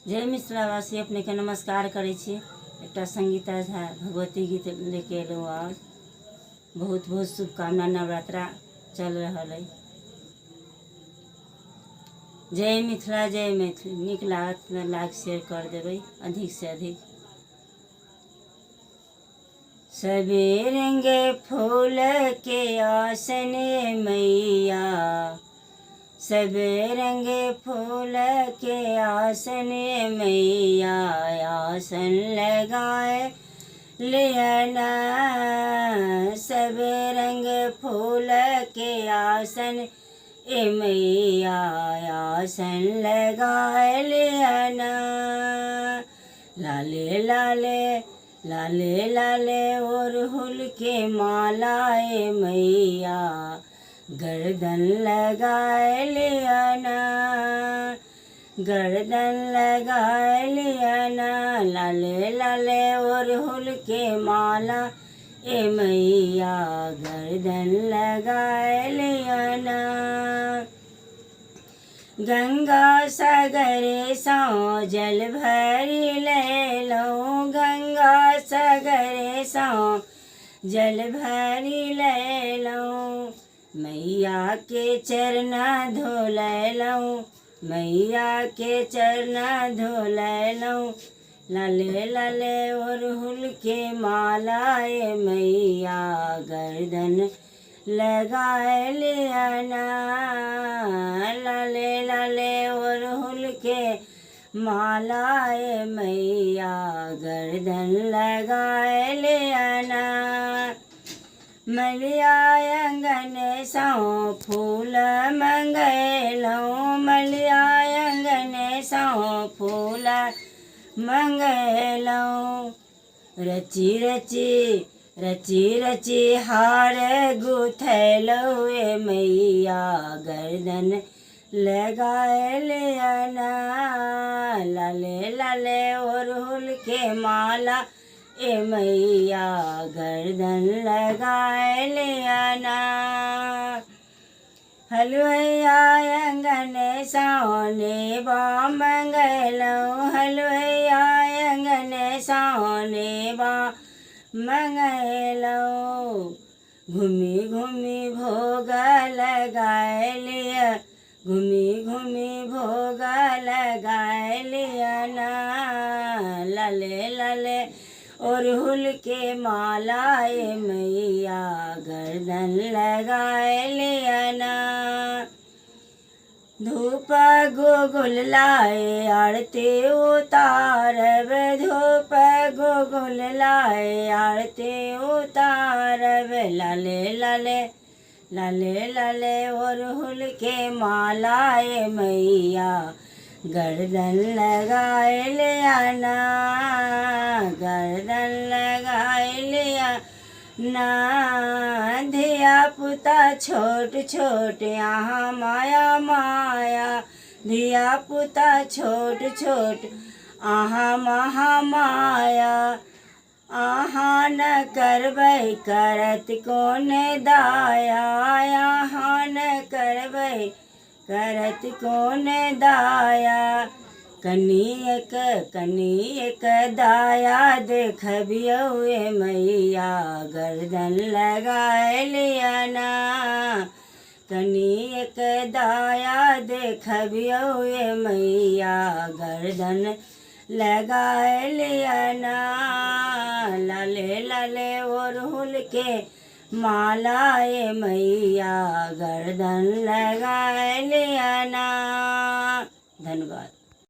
जय मिथिलावासी अपने के नमस्कार करे छी। एक संगीता झा भगवती गीत लेके एलू। आज बहुत बहुत शुभकामना। नवरात्रा चल रहा है। जय मिथिला जय मैथिली। निक लागत लाइक शेयर कर देवे अधिक से अधिक। सबे रंगे फूल के आसन मैया, सबे रंगे फूल के आसन मैया, आसन लगाए लिया। सबे रंग फूल के आसन मैया, आसन लगाए लिया। लाले लाले लाले लाले और हुल के मालाए मैया, गर्दन लगाए लिया ना, गर्दन लगाए लिया ना। लाले लाले और हुल के माला मैया, गर्दन लगाए लिया ना। गंगा सागरे सौ जल भरी ले लो, गंगा सागरे सौ जल भरी ले लो। मैया के चरना धोले लो, मैया के चरना धोले लो। लाले लाले और हुल के मालाए मैया, गर्दन लगाए लिया ना। लाले लाले और हुल के मालाए मैया, गर्दन लगाए लिया ना। मलिया अंगन सौ फूल मंगेलो, मलिया अंगन सौ फूल मंगेलो। रची रची रची रची हार गुथेलो मैया, गर्दन लगाए लिया ना। लाले लाले और हुल के माला मैया, गर्दन लगाए लिया ना। हलवैया अंगन सोने बा मंगलो, हलवैया अंगन सोने बा मंगलो। घूमी घूमी भोग लगाए लिया, घूमी घूमी भोग लगाए लिया ना। लाले लाले और हुल के मालाए मैया, गर्दन लगाए लिया ना। धूप गोगुल लाए आरती उतारब, धूप गोगुल लाए आरती उतारब। लाले लाले लाले लाले और हुल के मालाए मैया, गर्दन लगाए लिया ना, गर्दन लगाए लिया ना। धिया पुता छोट छोट यहाँ माया माया, धिया पुता छोट छोट आहा महा माया। आहा न करबै करत कोन दाया, आहा न करबै करत कोन दाया। कनियक कनियक दाया देखबियो मैया, गर्दन लगाए लिया ना। कनियक दाया देखबियो मैया, गर्दन लगाए लिया ना। लाले लाले और हुल के मालाए मैया, गर्दन लगाए लिया ना। धन्यवाद।